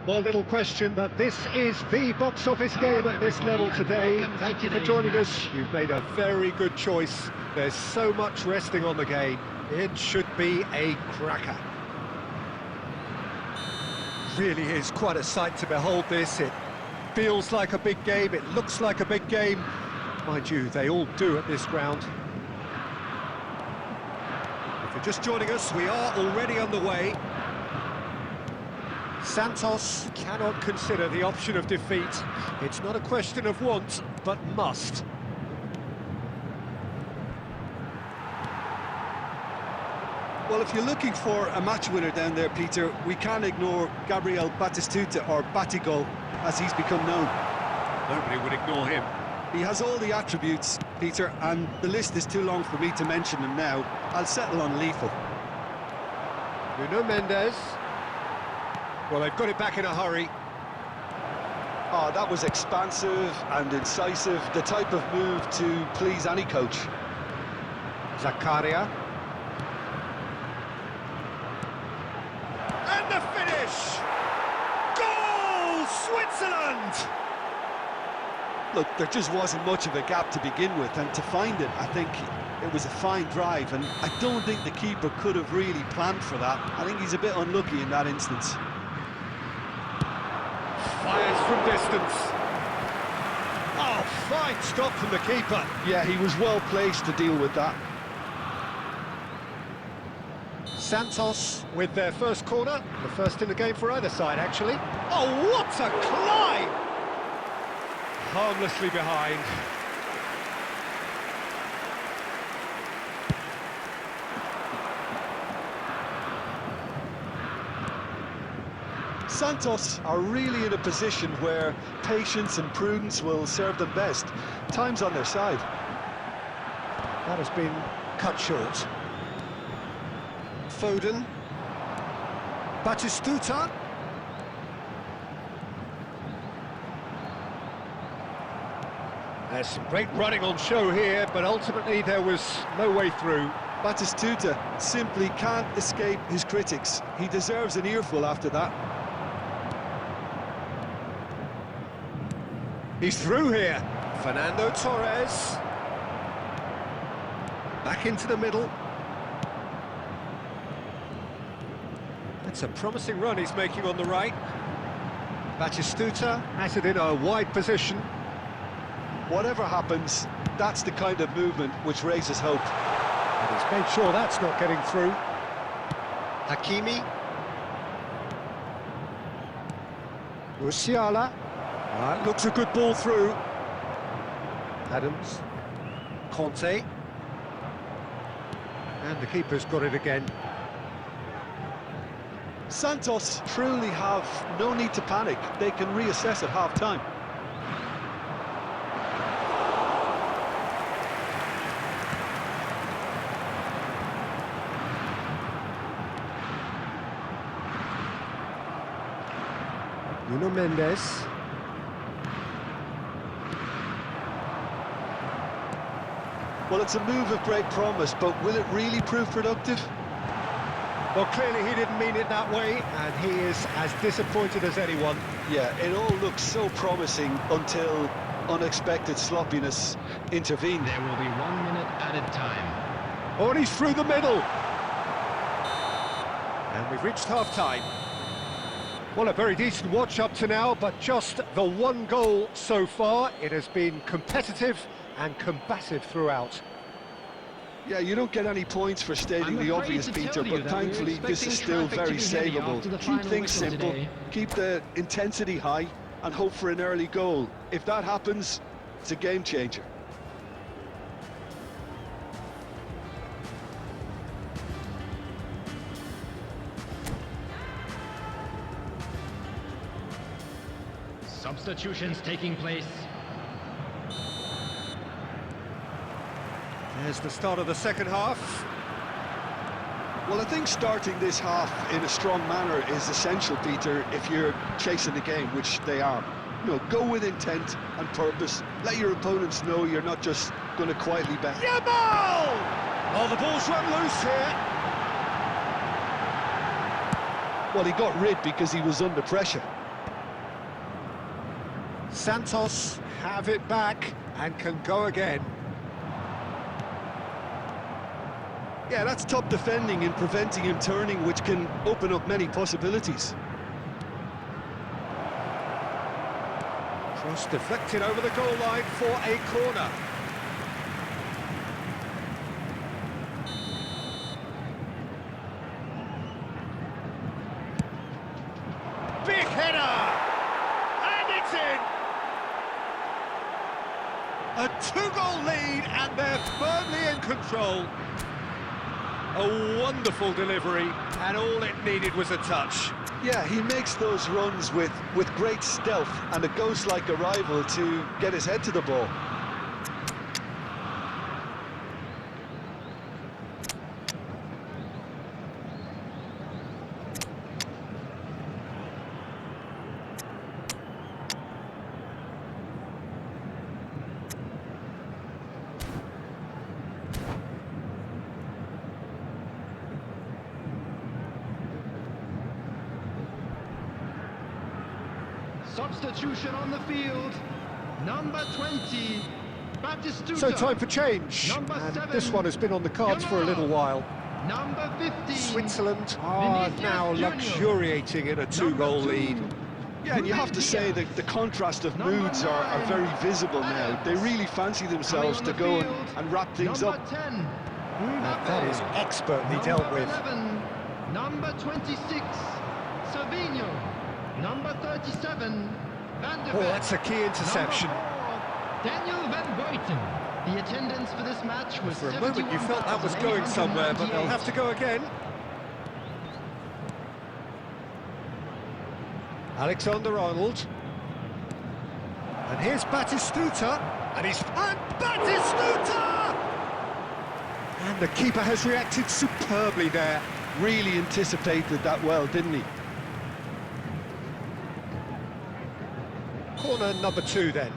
Well, little question, but this is the box office game at this level today. Thank you for joining us. You've made a very good choice. There's so much resting on the game. It should be a cracker. Really is quite a sight to behold this. It feels like a big game, it looks like a big game. Mind you, they all do at this ground. If you're just joining us, we are already underway. Santos cannot consider the option of defeat. It's not a question of want, but must. Well, if you're looking for a match winner down there, Peter, we can't ignore Gabriel Batistuta, or Batigol, as he's become known. Nobody would ignore him. He has all the attributes, Peter, and the list is too long for me to mention them now. I'll settle on lethal. Nuno Mendes. Well, they've got it back in a hurry. Oh, that was expansive and incisive, the type of move to please any coach. Zakaria. And the finish! Goal, Switzerland! Look, there just wasn't much of a gap to begin with, and to find it, I think it was a fine drive, and I don't think the keeper could have really planned for that. I think he's a bit unlucky in that instance. Fires from distance. Oh, fine stop from the keeper. Yeah, he was well placed to deal with that. Santos with their first corner. The first in the game for either side, actually. Oh, what a climb! Harmlessly behind. Santos are really in a position where patience and prudence will serve them best. Time's on their side. That has been cut short. Foden. Batistuta. There's some great running on show here, but ultimately there was no way through. Batistuta simply can't escape his critics. He deserves an earful after that. He's through here. Fernando Torres. Back into the middle. That's a promising run he's making on the right. Batistuta has it in a wide position. Whatever happens, that's the kind of movement which raises hope. And he's made sure that's not getting through. Hakimi. Musiala. That looks a good ball through. Adams. Conte. And the keeper's got it again. Santos truly have no need to panic. They can reassess at half-time. Nuno Mendes. Well, it's a move of great promise, but will it really prove productive? Well, clearly he didn't mean it that way, and he is as disappointed as anyone. Yeah, it all looks so promising until unexpected sloppiness intervened. There will be 1 minute added time. Oh, and he's through the middle. And we've reached half-time. Well, a very decent watch up to now, but just the one goal so far. It has been competitive and combative throughout. Yeah, you don't get any points for stating the obvious, Peter, but thankfully this is still very savable. Keep things simple, keep the intensity high, and hope for an early goal. If that happens, it's a game changer. Substitutions taking place. There's the start of the second half. Well, I think starting this half in a strong manner is essential, Peter, if you're chasing the game, which they are. You know, go with intent and purpose. Let your opponents know you're not just going to quietly bet. Yamal! Oh, the ball's run loose here. Well, he got rid because he was under pressure. Santos have it back and can go again. Yeah, that's top defending and preventing him turning, which can open up many possibilities. Cross deflected over the goal line for a corner. Big header! And it's in! A two-goal lead and they're firmly in control. A wonderful delivery and all it needed was a touch. Yeah, he makes those runs with great stealth and a ghost-like arrival to get his head to the ball. Substitution on the field. Number 20, Batistuta. So time for change. Number And 7, this one has been on the cards for a little while. Number 15, Switzerland are Vinicius now Junior. luxuriating in a two-goal Number 2, lead. Yeah, and you have to say that the contrast of Number moods are 9, very visible now. They really fancy themselves to go and wrap things number up. 10, That is expertly dealt with. 11, number 26, Savinho. Number 37, Van der Oh, Beek. that's a key interception. Number 4, Daniel Van Buiten. The attendance for this match was For a moment you felt that was going somewhere, but they'll have to go again. Alexander-Arnold. And here's Batistuta. And Batistuta! And the keeper has reacted superbly there. Really anticipated that well, didn't he? Corner number 2 then.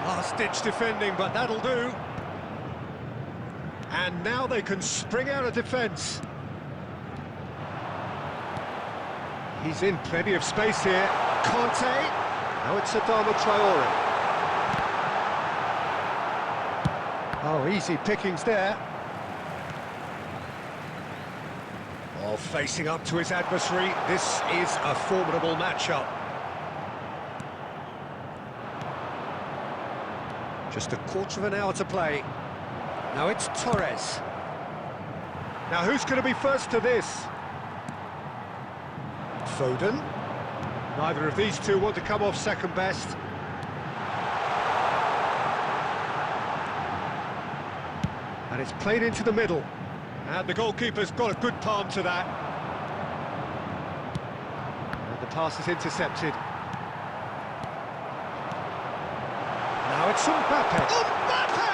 Last-ditch defending, but that'll do. And now they can spring out of defence. He's in plenty of space here. Conte. Now it's Adama Traore. Oh, easy pickings there. Oh, facing up to his adversary. This is a formidable matchup. Just a quarter of an hour to play. Now it's Torres. Now who's going to be first to this? Foden. Neither of these two want to come off second best. And it's played into the middle. And the goalkeeper's got a good palm to that. And the pass is intercepted. Now it's Mbappe. Mbappe!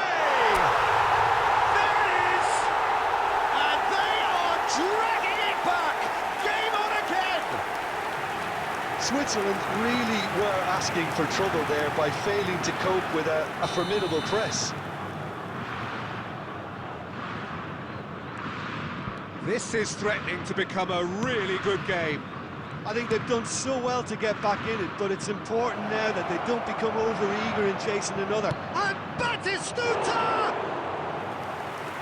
There it is! And they are dragging it back! Game on again! Switzerland really were asking for trouble there by failing to cope with a formidable press. This is threatening to become a really good game. I think they've done so well to get back in it, but it's important now that they don't become over-eager in chasing another. And Batistuta!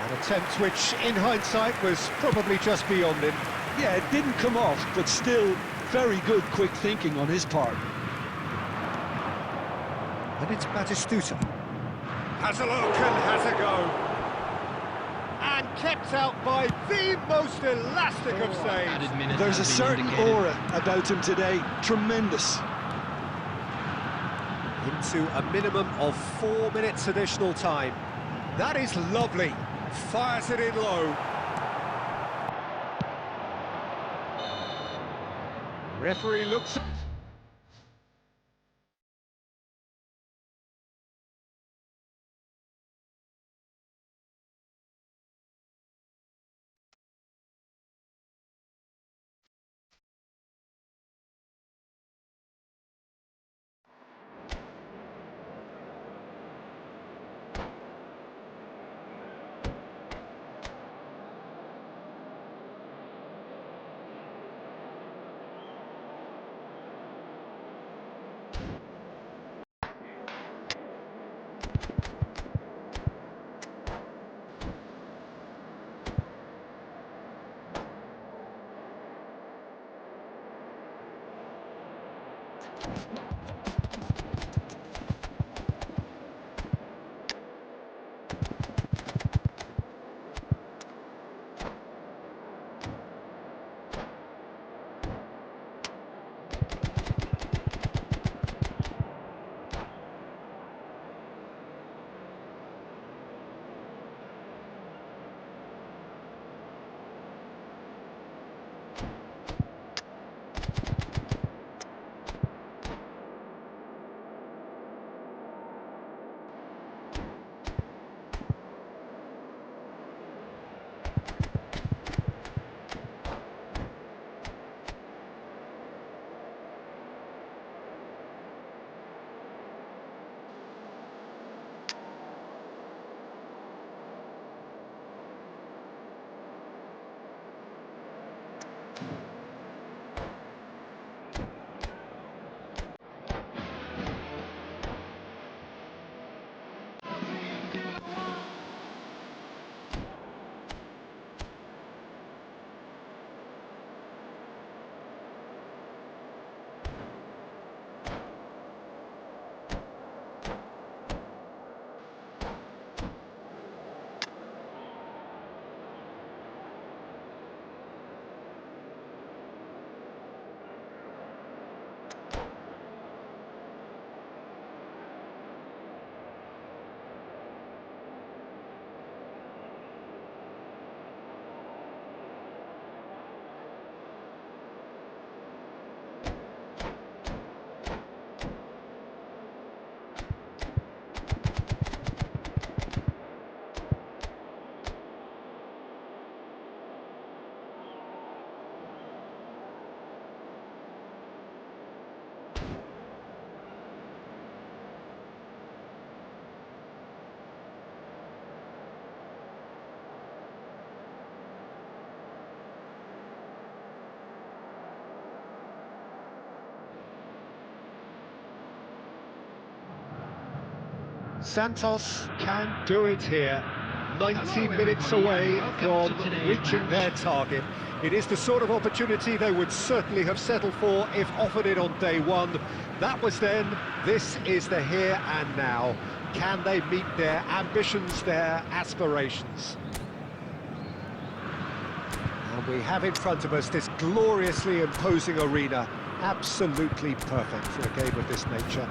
An attempt which, in hindsight, was probably just beyond him. Yeah, it didn't come off, but still very good quick thinking on his part. And it's Batistuta. Has a look and has a go. And kept out by the most elastic of saves. There's a certain aura about him today, tremendous. Into a minimum of 4 minutes additional time. That is lovely. Fires it in low. Referee looks... Santos can do it here. 90 minutes away from reaching their target. It is the sort of opportunity they would certainly have settled for if offered it on day one. That was then, this is the here and now. Can they meet their ambitions, their aspirations? And we have in front of us this gloriously imposing arena. Absolutely perfect for a game of this nature.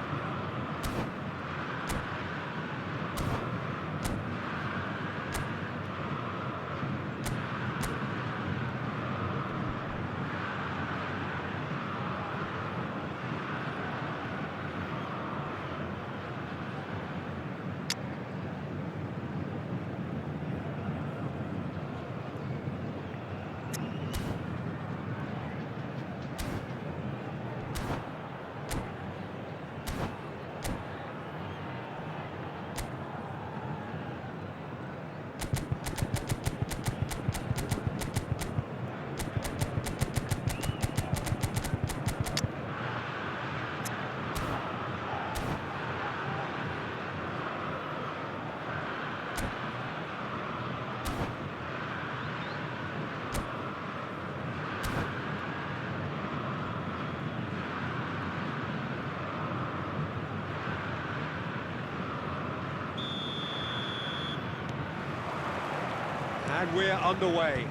And we're underway.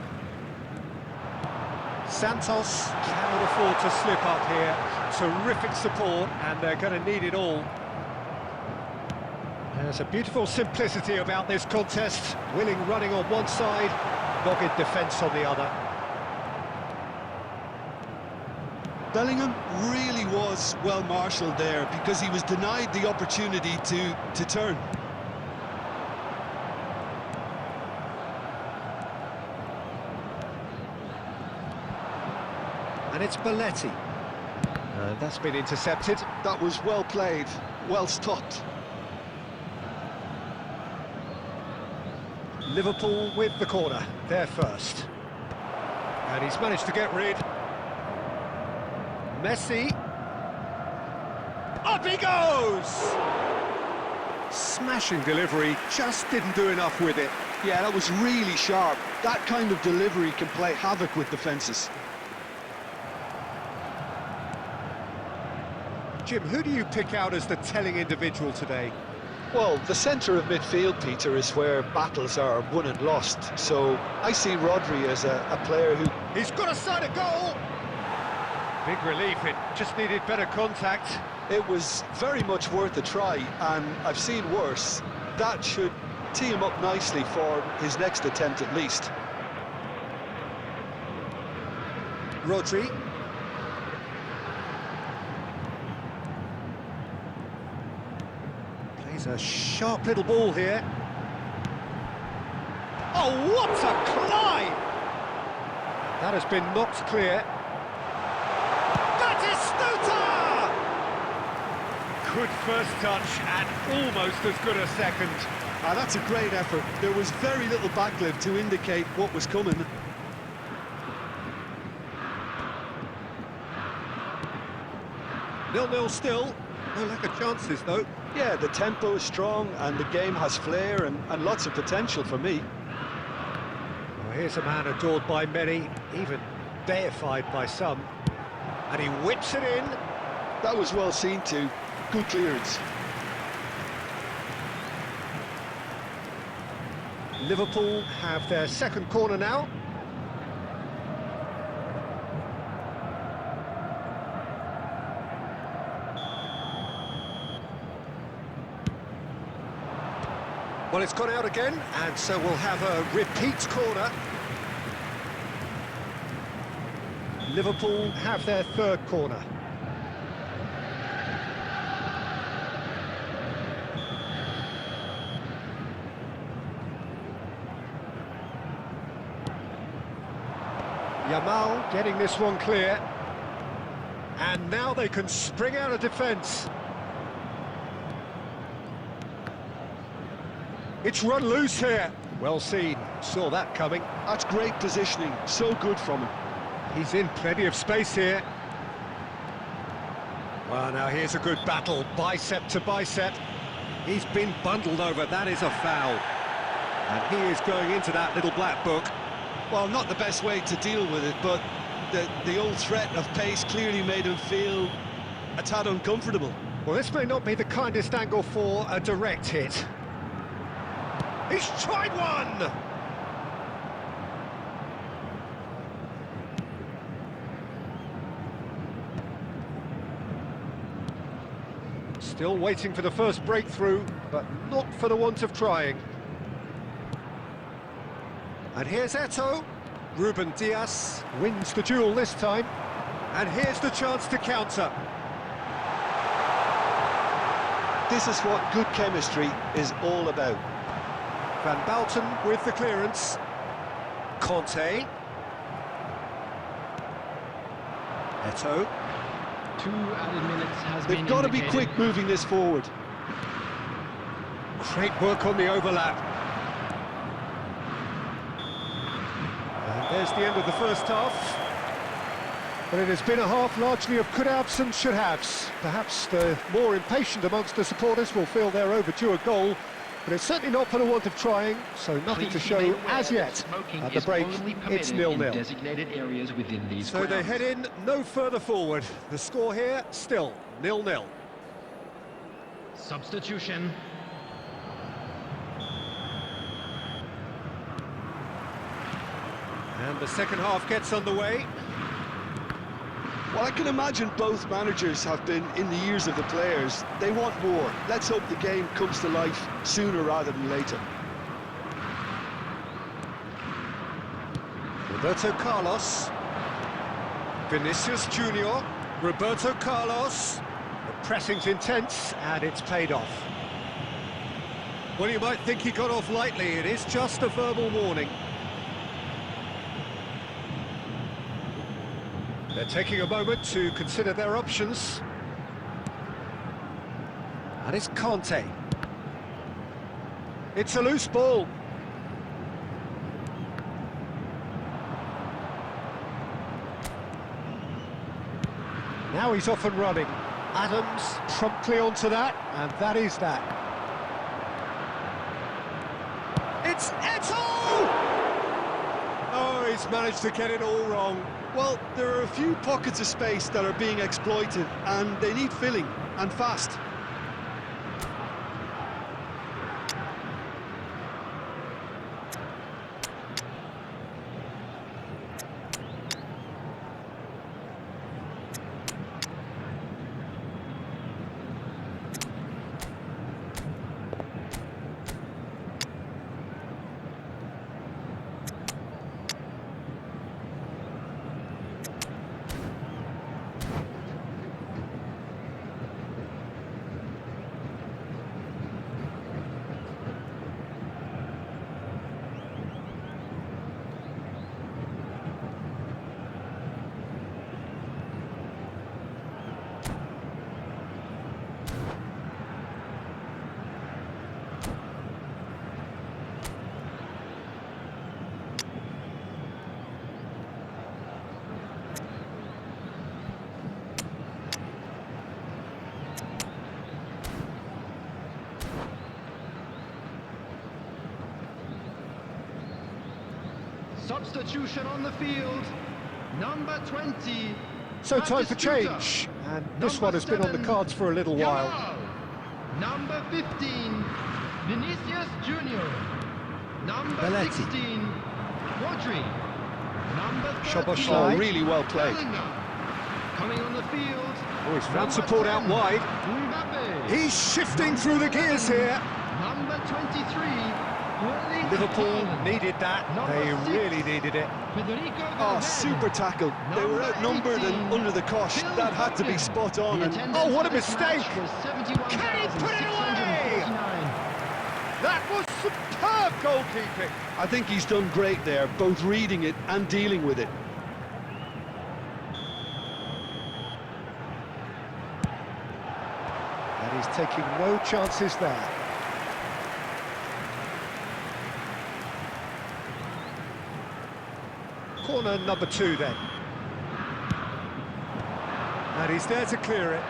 Santos cannot afford to slip up here. Terrific support, and they're going to need it all. There's a beautiful simplicity about this contest. Willing running on one side, dogged defence on the other. Bellingham really was well marshalled there because he was denied the opportunity to turn. And it's Belletti. That's been intercepted. That was well played, well stopped. Liverpool with the corner, they're first. And he's managed to get rid. Messi. Up he goes! Smashing delivery, just didn't do enough with it. Yeah, that was really sharp. That kind of delivery can play havoc with defences. Jim, who do you pick out as the telling individual today? Well, the centre of midfield, Peter, is where battles are won and lost. So I see Rodri as a player who... He's got a side of goal! Big relief, it just needed better contact. It was very much worth a try, and I've seen worse. That should tee him up nicely for his next attempt at least. Rodri. Plays a sharp little ball here. Oh, what a climb! That has been knocked clear. Good first touch and almost as good a second. That's a great effort. There was very little backlift to indicate what was coming. 0-0 still. No lack of chances, though. Yeah, the tempo is strong and the game has flair and lots of potential for me. Well, here's a man adored by many, even deified by some. And he whips it in. That was well seen too. Good clearance. Liverpool have their second corner now. Well, it's gone out again, and so we'll have a repeat corner. Liverpool have their third corner. Yamal getting this one clear. And now they can spring out of defence. It's run loose here. Well seen, saw that coming. That's great positioning, so good from him. He's in plenty of space here. Well, now here's a good battle, bicep to bicep. He's been bundled over, that is a foul. And he is going into that little black book. Well, not the best way to deal with it, but the old threat of pace clearly made him feel a tad uncomfortable. Well, this may not be the kindest angle for a direct hit. He's tried one! Still waiting for the first breakthrough, but not for the want of trying. And here's Eto'o. Ruben Dias wins the duel this time. And here's the chance to counter. This is what good chemistry is all about. Van Balten with the clearance. Conte. Eto'o. 2 added minutes has been They've got to be indicated. quick moving this forward. Great work on the overlap. And there's the end of the first half. But it has been a half largely of could-haves and should-haves. Perhaps the more impatient amongst the supporters will feel they're overdue a goal, but it's certainly not for the want of trying, so nothing to show as yet. At the break, it's 0-0. Designated areas within these So they head in no further forward. The score here, still 0-0. Substitution. And the second half gets underway. Well, I can imagine both managers have been in the ears of the players. They want more. Let's hope the game comes to life sooner rather than later. Roberto Carlos. Vinicius Junior. Roberto Carlos. The pressing's intense, and it's paid off. Well, you might think he got off lightly. It is just a verbal warning. They're taking a moment to consider their options. And it's Conte. It's a loose ball. Now he's off and running. Adams promptly onto that, and that is that. It's Eto'o! Oh, he's managed to get it all wrong. Well, there are a few pockets of space that are being exploited, and they need filling, and fast. Substitution on the field. Number 20. So time for Batistuta. change, and this Number one has been on the 7, cards for a little while. Yamal. Number 15. Vinicius Junior. Number Belletti. 16. Rodri. Number 13. Szoboszlai. Oh, really well played. Bellingham. Coming on the field. Oh, he's found Number support 10, out wide. Mbappe. He's shifting through the gears here. Number 23. Erling Liverpool Haaland. needed that. Number They 6. really needed it. Federico Oh, Valverde. super tackle. They were Number outnumbered 18, and under the cosh. Phil That had to be Foden. spot on. The And attendance Oh, what a for this match mistake. was Can he put it away? 71,649. That was superb goalkeeping. I think he's done great there, both reading it and dealing with it. And he's taking no chances there. Corner number 2 then. And he's there to clear it.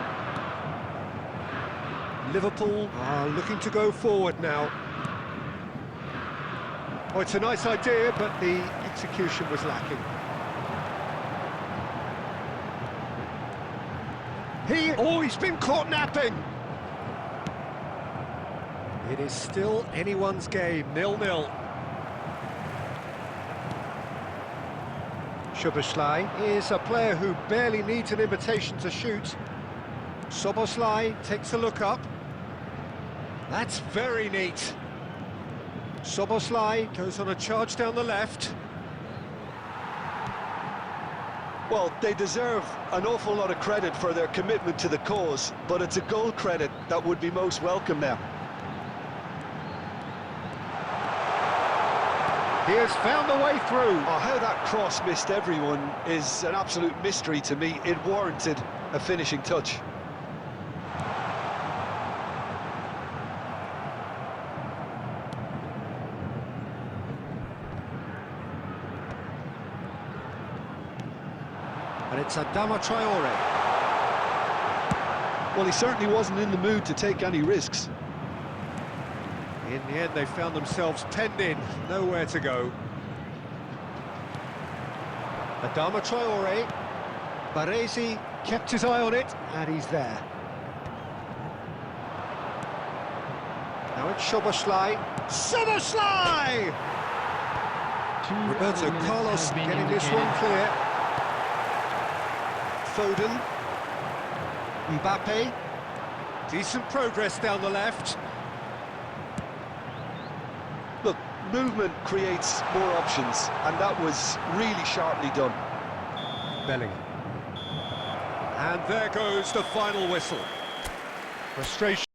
Liverpool are looking to go forward now. Oh, it's a nice idea, but the execution was lacking. He's been caught napping! It is still anyone's game, 0-0. Szoboszlai is a player who barely needs an invitation to shoot. Szoboszlai takes a look up. That's very neat. Szoboszlai goes on a charge down the left. Well, they deserve an awful lot of credit for their commitment to the cause, but it's a goal credit that would be most welcome now. He has found the way through. Oh, how that cross missed everyone is an absolute mystery to me. It warranted a finishing touch. And it's Adama Traore. Well, he certainly wasn't in the mood to take any risks. In the end, they found themselves penned in, nowhere to go. Adama Traore. Baresi kept his eye on it, and he's there. Now it's Szoboszlai. Szoboszlai! Roberto Carlos getting this one clear. Foden. Mbappe. Decent progress down the left. Look, movement creates more options, and that was really sharply done. Bellingham. And there goes the final whistle. Frustration.